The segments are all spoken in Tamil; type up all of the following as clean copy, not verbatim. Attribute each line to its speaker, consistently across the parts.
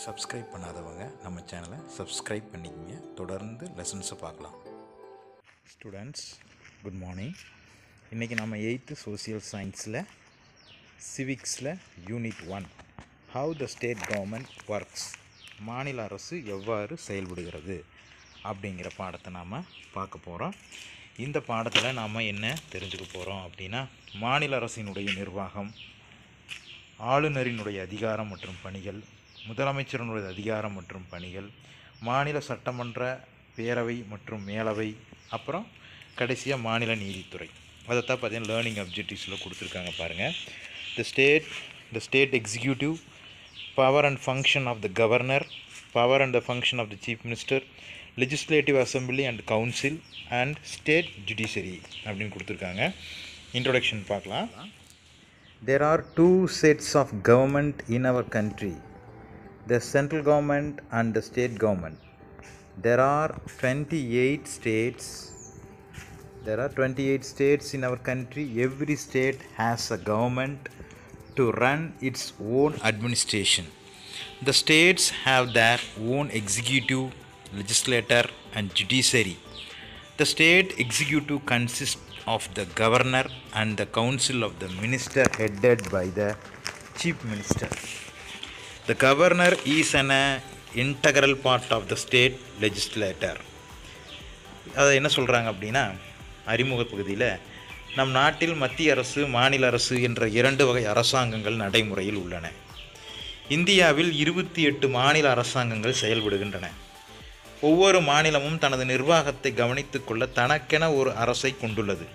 Speaker 1: சப்ஸ்கிரைப் பண்ணாதவங்க நம்ம சேனலை சப்ஸ்கிரைப் பண்ணிக்கங்க. தொடர்ந்து லெசன்ஸை பார்க்கலாம். Students, good morning. இன்றைக்கி நம்ம 8th சோசியல் சயின்ஸில் சிவிக்ஸில் unit 1 how the state government works, மாநில அரசு எவ்வாறு செயல்படுகிறது அப்படிங்கிற பாடத்தை நாம் பார்க்க போகிறோம். இந்த பாடத்தில் நாம் என்ன தெரிஞ்சுக்க போகிறோம் அப்படின்னா, மாநில அரசினுடைய நிர்வாகம், ஆளுநரினுடைய அதிகாரம் மற்றும் பணிகள், முதலமைச்சரினுடைய அதிகாரம் மற்றும் பணிகள், மாநில சட்டமன்ற, பேரவை மற்றும் மேலவை, அப்புறம் கடைசியாக மாநில நீதித்துறை. அதைத்தான் பார்த்தீங்கன்னா லேர்னிங் அப்ஜெக்டிவ்ஸில் கொடுத்துருக்காங்க பாருங்கள். The state executive, power and function of the governor, power and the function of the chief minister, legislative assembly and council and state judiciary அப்படின்னு கொடுத்துருக்காங்க. இன்ட்ரோடக்ஷன் பார்க்கலாம். There are two sets of government in our country, the central government and the state government. There are 28 states. There are 28 states in our country. Every state has a government to run its own administration. The states have their own executive, legislature and judiciary. The state executive consists of the governor and the council of the minister headed by the chief minister. The governor is an integral part of the state legislature. அதை என்ன சொல்கிறாங்க அப்படின்னா, அறிமுக பகுதியில் நம் நாட்டில் மத்திய அரசு, மாநில அரசு என்ற 2 வகை அரசாங்கங்கள் நடைமுறையில் உள்ளன. இந்தியாவில் 28 மாநில அரசாங்கங்கள் செயல்படுகின்றன. ஒவ்வொரு மாநிலமும் தனது நிர்வாகத்தை கவனித்துக் கொள்ள தனக்கென ஒரு அரசை கொண்டுள்ளது.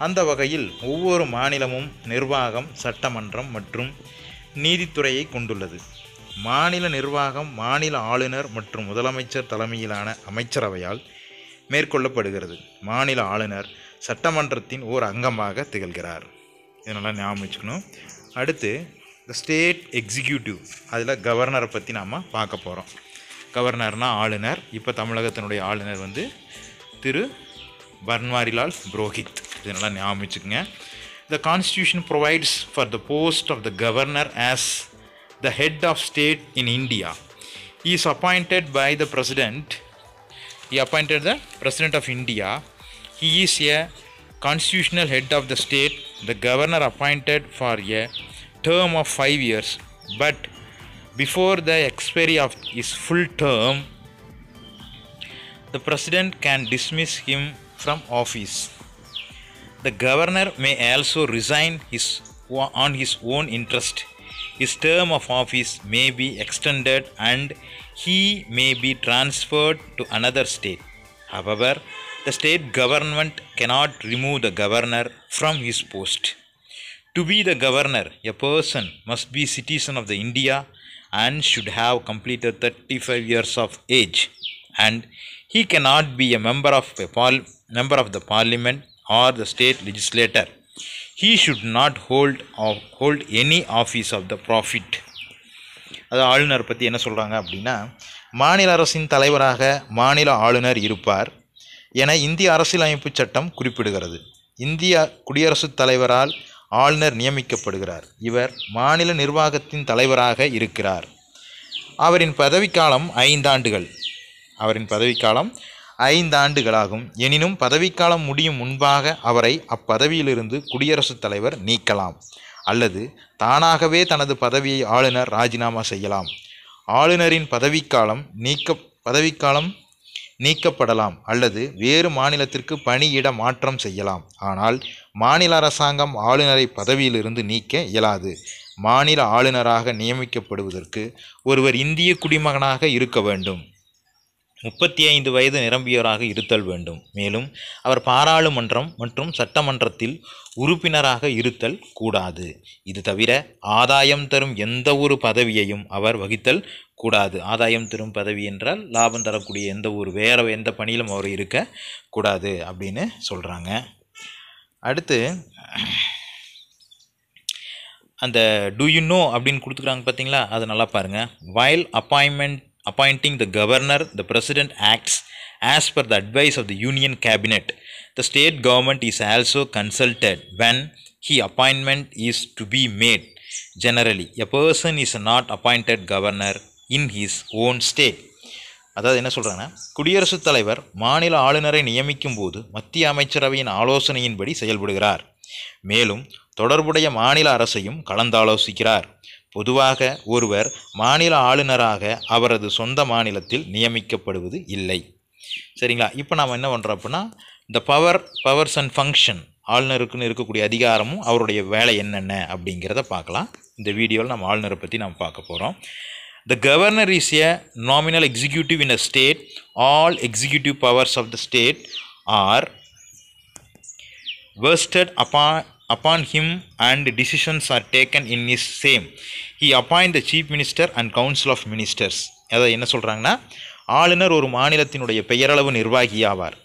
Speaker 1: அந்த வகையில் ஒவ்வொரு மாநிலமும் நிர்வாகம், சட்டமன்றம் மற்றும் நீதித்துறையை கொண்டுள்ளது. மாநில நிர்வாகம் மாநில ஆளுநர் மற்றும் முதலமைச்சர் தலைமையிலான அமைச்சரவையால் மேற்கொள்ளப்படுகிறது. மாநில ஆளுநர் சட்டமன்றத்தின் ஓர் அங்கமாக திகழ்கிறார். இதனால் ஞாபகம் வச்சுக்கணும். அடுத்து த ஸ்டேட் எக்ஸிக்யூட்டிவ், அதில் கவர்னரை பற்றி நாம் பார்க்க போகிறோம். கவர்னர்னால் ஆளுநர். இப்போ தமிழகத்தினுடைய ஆளுநர் திரு பன்வாரிலால் புரோஹித். இதெல்லாம் ஞாபகம் வச்சுக்கோங்க. The Constitution provides for the post of the governor as the head of state in India. He is appointed by the president. He appointed the president of India. He is a constitutional head of the state. The governor appointed for a term of 5 years, but before the expiry of his full term, the president can dismiss him from office. The governor may also resign on his own interest. His term of office may be extended and he may be transferred to another state. However, the state government cannot remove the governor from his post. To be the governor, a person must be citizen of the India and should have completed 35 years of age, and he cannot be a member of the parliament or the state legislature. He should not hold any office of the profit. அது ஆளுநர் பற்றி என்ன சொல்கிறாங்க அப்படின்னா, மாநில அரசின் தலைவராக மாநில ஆளுநர் இருப்பார் என இந்திய அரசியலமைப்பு சட்டம் குறிப்பிடுகிறது. இந்திய குடியரசுத் தலைவரால் ஆளுநர் நியமிக்கப்படுகிறார். இவர் மாநில நிர்வாகத்தின் தலைவராக இருக்கிறார். அவரின் பதவிக்காலம் 5 ஆண்டுகள். அவரின் பதவிக்காலம் 5 ஆண்டுகளாகும். எனினும் பதவிக்காலம் முடியும் முன்பாக அவரை அப்பதவியிலிருந்து குடியரசுத் தலைவர் நீக்கலாம் அல்லது தானாகவே தனது பதவியை ஆளுநர் ராஜினாமா செய்யலாம். ஆளுநரின் பதவிக்காலம் நீக்கப்படலாம் அல்லது வேறு மாநிலத்திற்கு பணியிட மாற்றம் செய்யலாம். ஆனால் மாநில அரசாங்கம் ஆளுநரை பதவியிலிருந்து நீக்க இயலாது. மாநில ஆளுநராக நியமிக்கப்படுவதற்கு ஒருவர் இந்திய குடிமகனாக இருக்க வேண்டும், 35 வயது நிரம்பியவராக இருத்தல் வேண்டும். மேலும் அவர் பாராளுமன்றம் மற்றும் சட்டமன்றத்தில் உறுப்பினராக இருத்தல் கூடாது. இது தவிர ஆதாயம் தரும் எந்த ஒரு பதவியையும் அவர் வகித்தல் கூடாது. ஆதாயம் தரும் பதவி என்றால் லாபம் தரக்கூடிய வேறு எந்த பணியிலும் அவர் இருக்கக்கூடாது அப்படின்னு சொல்கிறாங்க. அடுத்து அந்த டூ யூ நோ அப்படின்னு கொடுத்துக்கிறாங்க பார்த்தீங்களா, அது நல்லா பாருங்கள். while appointing the governor, the president acts as per the advice of the union cabinet. The state government is also consulted when appointment is to be made. Generally, a person is not appointed governor in his own state. அதாவது என்ன சொல்கிறாங்கன்னா, குடியரசுத் தலைவர் மாநில ஆளுநரை நியமிக்கும் போது மத்திய அமைச்சரவையின் ஆலோசனையின்படி செயல்படுகிறார். மேலும் தொடர்புடைய மாநில அரசையும் கலந்தாலோசிக்கிறார். பொதுவாக ஒருவர் மாநில ஆளுநராக அவரது சொந்த மாநிலத்தில் நியமிக்கப்படுவது இல்லை. சரிங்களா? இப்போ நாம் என்ன பண்ணுறோம் அப்படின்னா, இந்த பவர்ஸ் அண்ட் ஃபங்க்ஷன், ஆளுநருக்குன்னு இருக்கக்கூடிய அதிகாரமும் அவருடைய வேலை என்னென்ன அப்படிங்கிறத பார்க்கலாம். இந்த வீடியோவில் நம்ம ஆளுநரை பற்றி நாம் பார்க்க போகிறோம். The governor is a nominal executive in a state. All executive powers of the state are vested upon him and decisions are taken in his same. He appoints the chief minister and council of ministers. அதாவது என்ன சொல்கிறாங்கன்னா, ஆளுநர் ஒரு மாநிலத்தினுடைய பெயரளவு நிர்வாகியாவார்.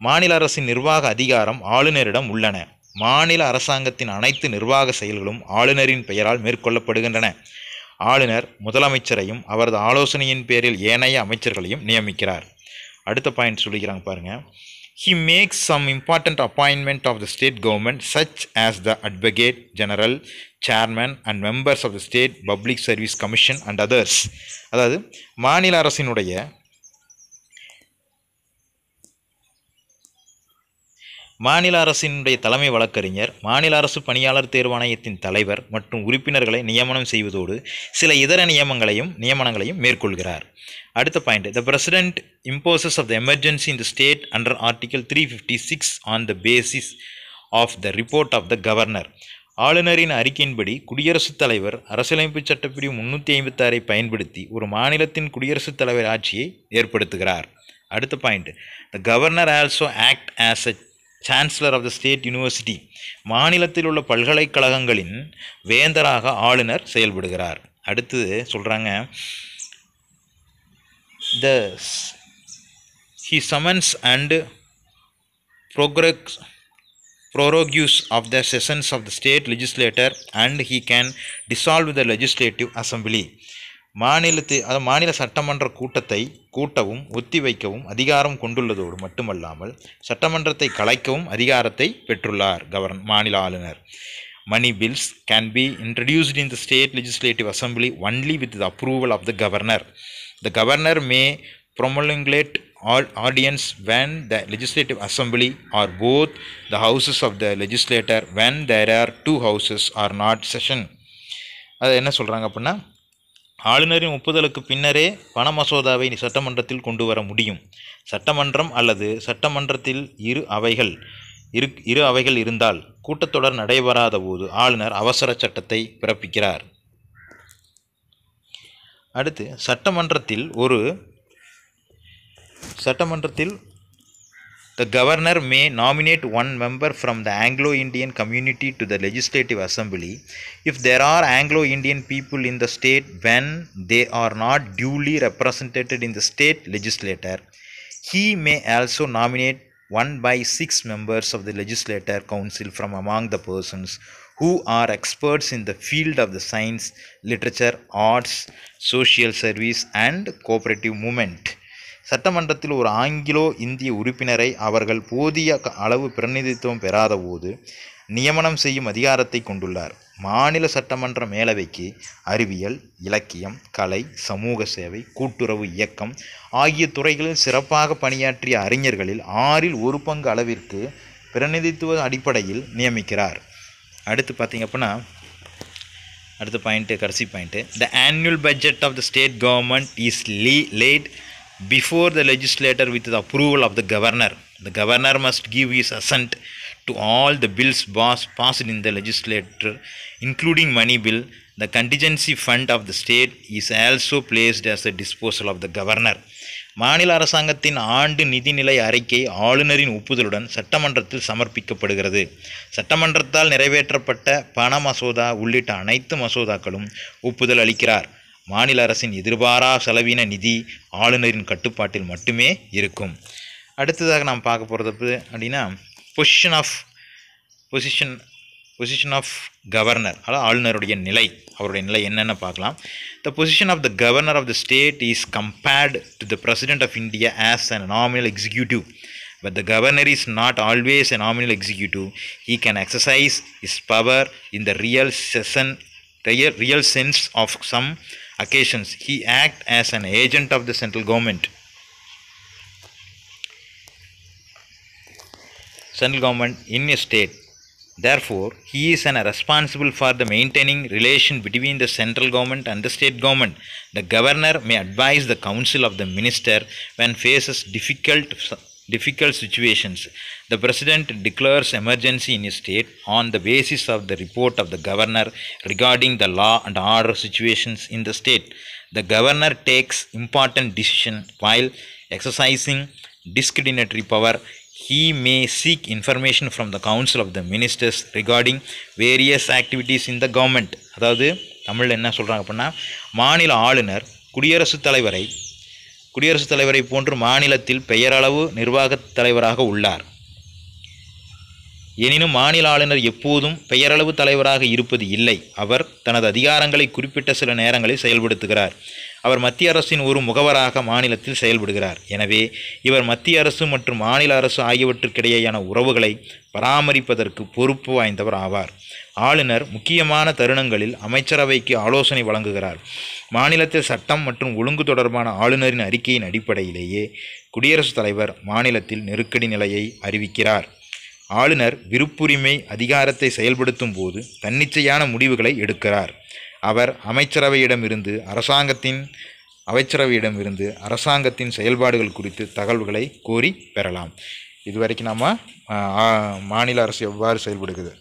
Speaker 1: மாநில அரசின் நிர்வாக அதிகாரம் ஆளுநரிடம் உள்ளன. மாநில அரசாங்கத்தின் அனைத்து நிர்வாக செயல்களும் ஆளுநரின் பெயரால் மேற்கொள்ளப்படுகின்றன. ஆளுநர் முதலமைச்சரையும் அவரது ஆலோசனையின் பேரில் ஏனைய அமைச்சர்களையும் நியமிக்கிறார். அடுத்த பாயிண்ட் சொல்லிக்கிறாங்க பாருங்கள். He makes some important appointment of the state government such as the Advocate General, Chairman and members of the State Public Service Commission and others. அதாவது மாநில அரசினுடைய தலைமை வழக்கறிஞர் மாநில அரசு பணியாளர் தேர்வாணையத்தின் தலைவர் மற்றும் உறுப்பினர்களை நியமனம் செய்வதோடு சில இதர நியமனங்களையும் மேற்கொள்கிறார். அடுத்த point. The President imposes of the emergency in the state under Article 356 on the basis of the report of the Governor. ஆளுநரின் அறிக்கையின்படி குடியரசுத் தலைவர் அரசியலமைப்பு சட்டப்பிரிவு 356 பயன்படுத்தி ஒரு மாநிலத்தின் குடியரசுத் தலைவர் ஆட்சியை ஏற்படுத்துகிறார். அடுத்த point. The Governor also act as a Chancellor of the State University. மாநிலத்தில் உள்ள பல்கலைக்கழகங்களின் வேந்தராக ஆளுநர் செயல்படுகிறார். அடுத்தது சொல்கிறாங்க, he summons and prorogues of the sessions of the state legislature and he can dissolve the legislative assembly. மாநில சட்டமன்ற கூட்டத்தை கூட்டவும் ஒத்திவைக்கவும் அதிகாரம் கொண்டுள்ளதோடு மட்டுமல்லாமல் சட்டமன்றத்தை கலைக்கவும் அதிகாரத்தை பெற்றுள்ளார் மாநில ஆளுநர். Money bills can be introduced in the state legislative assembly only with the approval of the governor. The governor may promulgate ordinance when the legislative assembly or both the houses of the legislature when there are two houses are not session. அது என்ன சொல்கிறாங்க அப்படின்னா, ஆளுநரின் ஒப்புதலுக்கு பின்னரே பண மசோதாவை சட்டமன்றத்தில் கொண்டு வர முடியும். சட்டமன்றம் அல்லது சட்டமன்றத்தில் இரு அவைகள் இருந்தால் கூட்டத்தொடர் நடைபெறாத போது ஆளுநர் அவசர சட்டத்தை பிறப்பிக்கிறார். அடுத்து சட்டமன்றத்தில் the governor may nominate one member from the Anglo-Indian community to the legislative assembly. If there are Anglo-Indian people in the state when they are not duly represented in the state legislature, he may also nominate 1/6 members of the legislature council from among the persons who are experts in the field of the science, literature, arts, social service and cooperative movement. சட்டமன்றத்தில் ஒரு ஆங்கிலோ இந்திய உறுப்பினரை அவர்கள் போதிய அளவு பிரதிநிதித்துவம் பெறாத போது நியமனம் செய்யும் அதிகாரத்தை கொண்டுள்ளார். மாநில சட்டமன்ற மேலவைக்கு அறிவியல், இலக்கியம், கலை, சமூக சேவை, கூட்டுறவு இயக்கம் ஆகிய துறைகளில் சிறப்பாக பணியாற்றிய அறிஞர்களில் 1/6 அளவிற்கு பிரதிநிதித்துவ அடிப்படையில் நியமிக்கிறார். அடுத்து பார்த்தீங்க அப்படின்னா, அடுத்த பாயிண்ட்டு, கடைசி point. The annual budget of the state government is laid before the legislature with the approval of the governor. The governor must give his assent to all the bills passed in the legislature, including money bill. The contingency fund of the state is also placed as the disposal of the governor. மாநில அரசாங்கத்தின் ஆண்டு நிதிநிலை அறிக்கை ஆளுநரின் ஒப்புதலுடன் சட்டமன்றத்தில் சமர்ப்பிக்கப்படுகிறது. சட்டமன்றத்தால் நிறைவேற்றப்பட்ட பண மசோதா உள்ளிட்ட அனைத்து மசோதாக்களும் ஒப்புதல் அளிக்கிறார். மாநில அரசின் எதிர்பாரா செலவின நிதி ஆளுநரின் கட்டுப்பாட்டில் மட்டுமே இருக்கும். அடுத்ததாக நாம் பார்க்க போகிறது அப்படின்னா, பொசிஷன் ஆஃப் கவர்னர், அதாவது ஆளுநருடைய நிலை, அவருடைய நிலை என்னென்னு பார்க்கலாம். The position of the governor of the state is compared to the president of India as a nominal executive. But the governor is not always a nominal executive. He can exercise his power in the real sense of some occasions he act as an agent of the central government in a state. Therefore, he is responsible for the maintaining relation between the central government and the state government. The governor may advise the council of the minister when faces difficult situations. The president declares emergency in a state on the basis of the report of the governor regarding the law and order situations in the state. The governor takes important decisions while exercising discretionary power. He may seek information from the council of the ministers regarding various activities in the government. அதாவது தமிழில் என்ன சொல்கிறாங்க அப்படின்னா, மாநில ஆளுநர் குடியரசுத் தலைவரை போன்று மாநிலத்தில் பெயரளவு நிர்வாகத் தலைவராக உள்ளார். எனினும் மாநில ஆளுநர் எப்போதும் பெயரளவு தலைவராக இருப்பது இல்லை. அவர் தனது அதிகாரங்களை குறிப்பிட்ட சில நேரங்களில் செயல்படுத்துகிறார். அவர் மத்திய அரசின் ஒரு முகவராக மாநிலத்தில் செயல்படுகிறார். எனவே இவர் மத்திய அரசு மற்றும் மாநில அரசு ஆகியவற்றுக்கிடையேயான உறவுகளை பராமரிப்பதற்கு பொறுப்பு வாய்ந்தவர் ஆவார். ஆளுநர் முக்கியமான தருணங்களில் அமைச்சரவைக்கு ஆலோசனை வழங்குகிறார். மாநிலத்தில் சட்டம் மற்றும் ஒழுங்கு தொடர்பான ஆளுநரின் அறிக்கையின் அடிப்படையிலேயே குடியரசுத் தலைவர் மாநிலத்தில் நெருக்கடி நிலையை அறிவிக்கிறார். ஆளுநர் விருப்புரிமை அதிகாரத்தை செயல்படுத்தும் போது தன்னிச்சையான முடிவுகளை எடுக்கிறார். அவர் அமைச்சரவையிடமிருந்து அரசாங்கத்தின் செயல்பாடுகள் குறித்து தகவல்களை கோரி பெறலாம். இதுவரைக்கும் நாம் மாநில அரசு எவ்வாறு செயல்படுகிறது,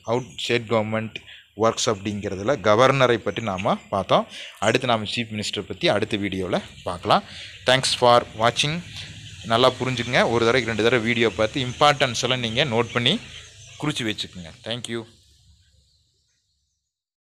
Speaker 1: ஸ்டேட் கவர்மெண்ட் ஒர்க்ஸ் அப்படிங்கிறதுல கவர்னரை பற்றி நாம் பார்த்தோம். அடுத்து நாம் சீஃப் மினிஸ்டர் பற்றி அடுத்த வீடியோவில் பார்க்கலாம். தேங்க்ஸ் ஃபார் வாட்சிங். நல்லா புரிஞ்சுக்குங்க. ஒரு தடவைக்கு 2 தடவை வீடியோ பார்த்து இம்பார்ட்டன்ஸ் எல்லாம் நீங்கள் நோட் பண்ணி குறித்து வச்சுக்கோங்க. தேங்க்யூ.